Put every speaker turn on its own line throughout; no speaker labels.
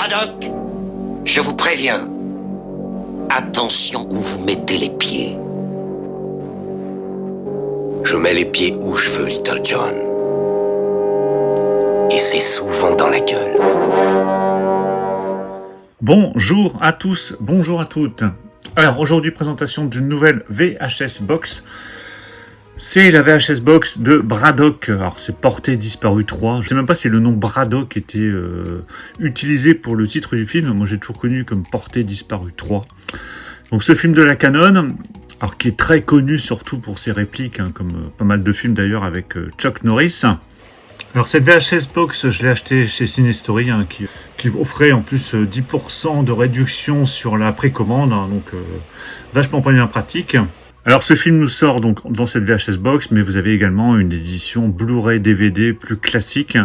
Braddock, je vous préviens. Attention où vous mettez les pieds. Je mets les pieds où je veux, Little John. Et c'est souvent dans la gueule.
Bonjour à tous, bonjour à toutes. Alors aujourd'hui, présentation d'une nouvelle VHS Box. C'est la VHS Box de Braddock. Alors c'est Portée disparue 3. Je ne sais même pas si le nom Braddock était utilisé pour le titre du film. Moi j'ai toujours connu comme Portée disparue 3. Donc ce film de la Canon, alors qui est très connu surtout pour ses répliques, hein, comme pas mal de films d'ailleurs avec Chuck Norris. Alors cette VHS Box, je l'ai acheté chez Cinestory, hein, qui offrait en plus 10% de réduction sur la précommande, hein, donc vachement bien pratique. Alors ce film nous sort donc dans cette VHS Box, mais vous avez également une édition Blu-ray DVD plus classique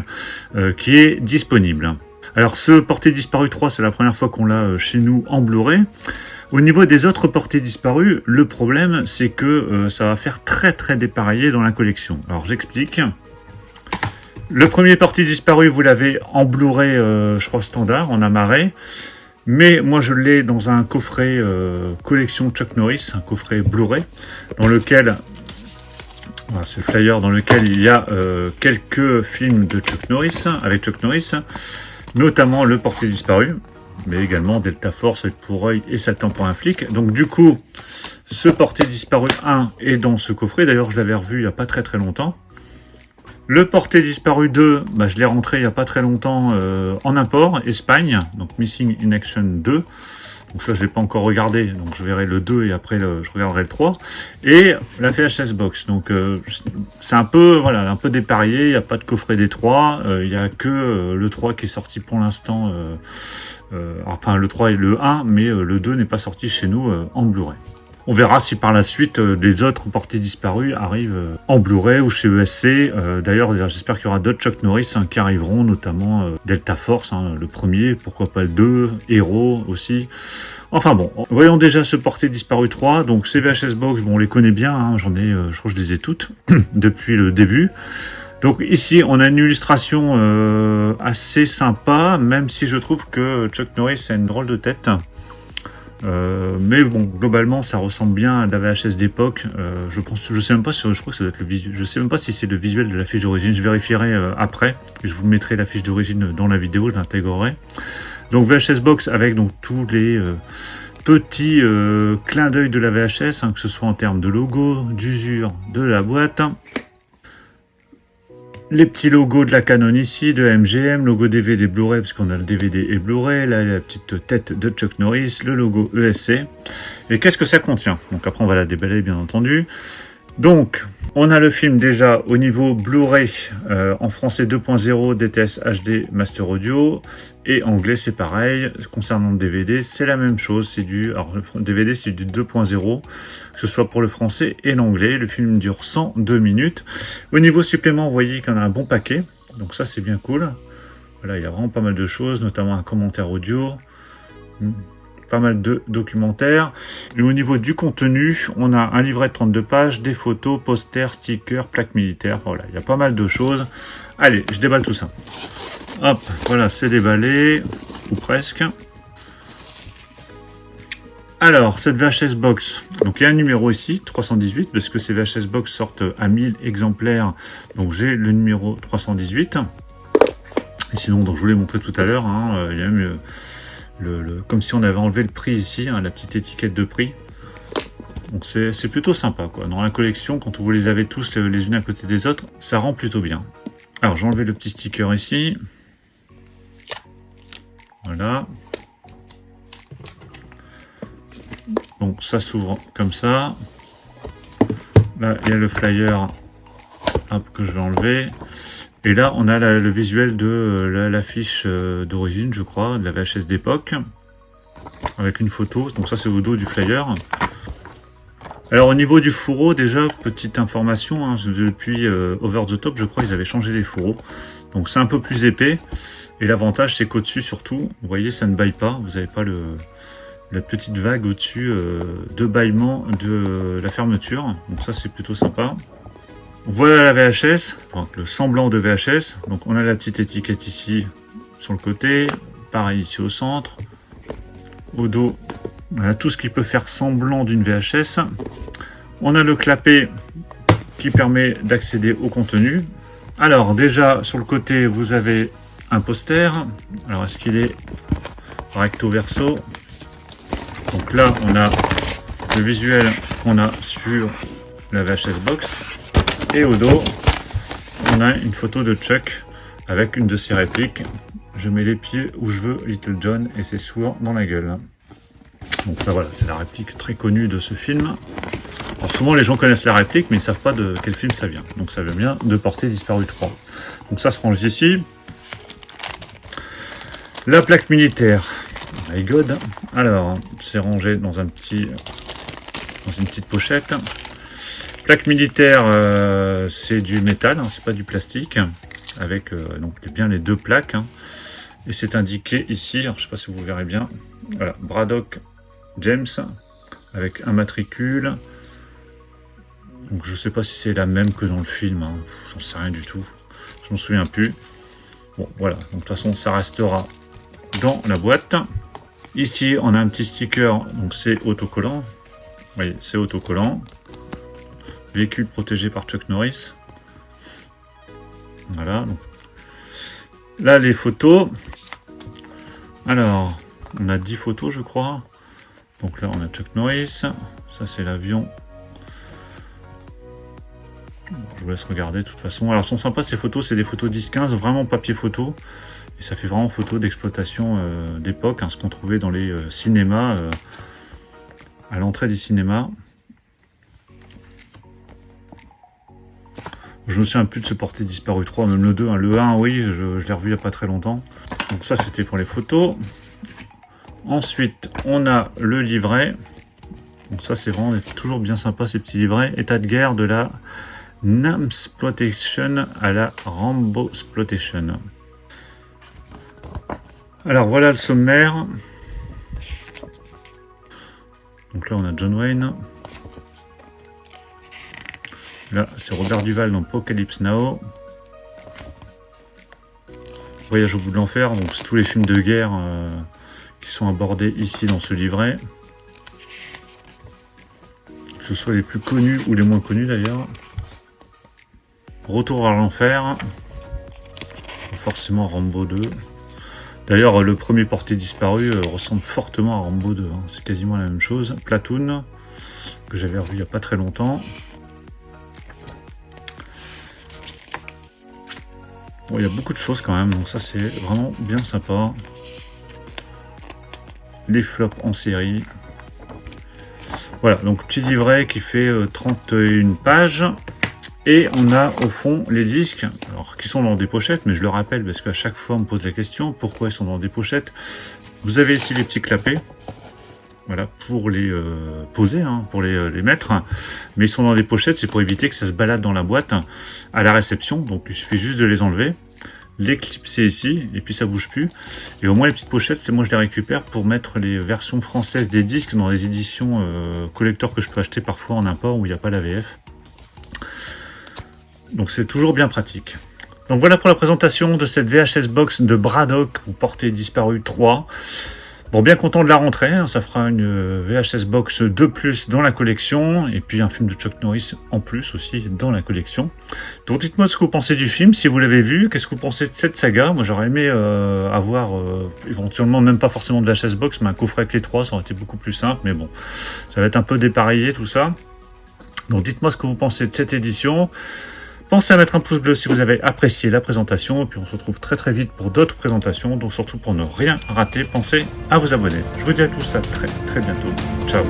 qui est disponible. Alors ce Portée disparue 3, c'est la première fois qu'on l'a chez nous en Blu-ray. Au niveau des autres Portées disparues, le problème c'est que ça va faire très dépareillé dans la collection. Alors j'explique. Le premier Portée disparue, vous l'avez en Blu-ray, je crois standard, en amarré. Mais moi, je l'ai dans un coffret collection Chuck Norris, un coffret Blu-ray, dans lequel, voilà, c'est le flyer dans lequel il y a quelques films de Chuck Norris, avec Chuck Norris, notamment le Portée disparu, mais également Delta Force avec Pourreuil et Satan pour un flic. Donc du coup, ce Portée disparu 1 est dans ce coffret. D'ailleurs, je l'avais revu il n'y a pas très longtemps. Le Portée disparu 2, je l'ai rentré il n'y a pas très longtemps en import, Espagne, donc Missing in Action 2. Donc ça, je ne l'ai pas encore regardé, donc je verrai le 2 et après je regarderai le 3. Et la VHS Box, donc c'est un peu dépareillé, il n'y a pas de coffret des 3, il n'y a que le 3 qui est sorti pour l'instant, enfin le 3 et le 1, mais le 2 n'est pas sorti chez nous en Blu-ray. On verra si par la suite les autres Portées disparues arrivent en Blu-ray ou chez ESC. D'ailleurs, j'espère qu'il y aura d'autres Chuck Norris qui arriveront, notamment Delta Force, le premier, pourquoi pas le 2, Hero aussi. Enfin bon, voyons déjà ce Portée disparu 3. Donc ces VHS Box, bon, on les connaît bien, hein, j'en ai, je crois que je les ai toutes depuis le début. Donc ici, on a une illustration assez sympa, même si je trouve que Chuck Norris a une drôle de tête. Mais bon, globalement, ça ressemble bien à la VHS d'époque. Je sais même pas si, je crois que ça doit être le visuel. Je sais même pas si c'est le visuel de la fiche d'origine. Je vérifierai après. Et je vous mettrai la fiche d'origine dans la vidéo. Je l'intégrerai. Donc VHS Box avec donc tous les petits clins d'œil de la VHS, hein, que ce soit en termes de logo, d'usure de la boîte. Les petits logos de la Canon ici, de MGM, logo DVD Blu-ray, parce qu'on a le DVD et Blu-ray, là la petite tête de Chuck Norris, le logo ESC. Et qu'est-ce que ça contient? Donc après on va la déballer bien entendu. Donc on a le film déjà au niveau Blu-ray en français 2.0, DTS HD Master Audio, et anglais c'est pareil. Concernant le DVD, c'est la même chose, alors le DVD c'est du 2.0, que ce soit pour le français et l'anglais. Le film dure 102 minutes. Au niveau supplément, vous voyez qu'il y en a un bon paquet, donc ça c'est bien cool. Voilà, il y a vraiment pas mal de choses, notamment un commentaire audio. Pas mal de documentaires. Et au niveau du contenu, on a un livret de 32 pages, des photos, posters, stickers, plaques militaires. Voilà, il y a pas mal de choses. Allez, je déballe tout ça. Hop, voilà, c'est déballé, ou presque. Alors, cette VHS Box, donc il y a un numéro ici, 318, parce que ces VHS Box sortent à 1000 exemplaires. Donc j'ai le numéro 318. Et sinon, donc, je vous l'ai montré tout à l'heure, hein, il y a même comme si on avait enlevé le prix ici, hein, la petite étiquette de prix. Donc c'est plutôt sympa, quoi. Dans la collection, quand vous les avez tous les unes à côté des autres, ça rend plutôt bien. Alors j'ai enlevé le petit sticker ici. Voilà. Donc ça s'ouvre comme ça. Là il y a le flyer, hop, que je vais enlever. Et là, on a le visuel de l'affiche d'origine, je crois, de la VHS d'époque, avec une photo. Donc ça, c'est au dos du flyer. Alors, au niveau du fourreau, déjà, petite information, hein, depuis Over the Top, je crois, ils avaient changé les fourreaux. Donc, c'est un peu plus épais. Et l'avantage, c'est qu'au-dessus, surtout, vous voyez, ça ne baille pas. Vous n'avez pas la petite vague au-dessus de bâillement de la fermeture. Donc ça, c'est plutôt sympa. Voilà la VHS, donc le semblant de VHS. Donc on a la petite étiquette ici sur le côté, pareil ici au centre. Au dos, voilà tout ce qui peut faire semblant d'une VHS. On a le clapet qui permet d'accéder au contenu. Alors déjà sur le côté vous avez un poster. Alors est-ce qu'il est recto verso? Donc là on a le visuel qu'on a sur la VHS box. Et au dos on a une photo de Chuck avec une de ses répliques. Je mets les pieds où je veux, Little John, et c'est sourd dans la gueule. Donc ça voilà, c'est la réplique très connue de ce film. Alors souvent les gens connaissent la réplique, mais ils ne savent pas de quel film ça vient. Donc ça vient bien de Portée disparue 3. Donc ça se range ici. La plaque militaire. My God. Alors, c'est rangé dans une petite pochette. Plaque militaire, c'est du métal, hein, c'est pas du plastique. Avec donc bien les deux plaques. Hein. Et c'est indiqué ici, alors, je ne sais pas si vous verrez bien. Voilà, Braddock James, avec un matricule. Donc je ne sais pas si c'est la même que dans le film, hein. J'en sais rien du tout. Je m'en souviens plus. Bon voilà, donc de toute façon ça restera dans la boîte. Ici on a un petit sticker, donc c'est autocollant. Vous voyez, c'est autocollant. Véhicule protégé par Chuck Norris. Voilà. Donc, là les photos. Alors, on a 10 photos je crois. Donc là on a Chuck Norris. Ça c'est l'avion. Je vous laisse regarder de toute façon. Alors sont sympas ces photos, c'est des photos 10-15, vraiment papier photo. Et ça fait vraiment photo d'exploitation d'époque, hein, ce qu'on trouvait dans les cinémas, à l'entrée des cinémas. Je me souviens plus de ce Portée disparue 3, même le 2, hein. Le 1 oui, je l'ai revu il n'y a pas très longtemps. Donc ça c'était pour les photos. Ensuite on a le livret. Donc ça c'est vraiment toujours bien sympa ces petits livrets. État de guerre de la Namsploitation à la Rambosploitation. Alors voilà le sommaire. Donc là on a John Wayne. Là c'est Robert Duval dans Apocalypse Now. Voyage au bout de l'enfer, donc c'est tous les films de guerre qui sont abordés ici dans ce livret. Que ce soit les plus connus ou les moins connus d'ailleurs. Retour vers l'enfer. Forcément Rambo 2. D'ailleurs le premier Porté disparu ressemble fortement à Rambo 2. Hein. C'est quasiment la même chose. Platoon, que j'avais revu il n'y a pas très longtemps. Bon, il y a beaucoup de choses quand même, donc ça c'est vraiment bien sympa. Les flops en série. Voilà, donc petit livret qui fait 31 pages. Et on a au fond les disques, alors qui sont dans des pochettes, mais je le rappelle parce qu'à chaque fois on me pose la question, pourquoi ils sont dans des pochettes. Vous avez ici les petits clapets, voilà, pour les poser, hein, pour les mettre. Mais ils sont dans des pochettes, c'est pour éviter que ça se balade dans la boîte à la réception, donc il suffit juste de les enlever. Les clipser ici, et puis ça bouge plus. Et au moins les petites pochettes, c'est moi je les récupère pour mettre les versions françaises des disques dans les éditions collector que je peux acheter parfois en import où il n'y a pas la VF. Donc c'est toujours bien pratique. Donc voilà pour la présentation de cette VHS box de Braddock ou Portée disparue 3. Bon, bien content de la rentrée, hein, ça fera une VHS box de plus dans la collection, et puis un film de Chuck Norris en plus aussi dans la collection. Donc dites-moi ce que vous pensez du film, si vous l'avez vu, qu'est-ce que vous pensez de cette saga. Moi j'aurais aimé avoir éventuellement, même pas forcément de VHS box, mais un coffret avec les trois, ça aurait été beaucoup plus simple, mais bon, ça va être un peu dépareillé tout ça. Donc dites-moi ce que vous pensez de cette édition. Pensez à mettre un pouce bleu si vous avez apprécié la présentation, et puis on se retrouve très très vite pour d'autres présentations, donc surtout pour ne rien rater, pensez à vous abonner. Je vous dis à tous à très très bientôt. Ciao.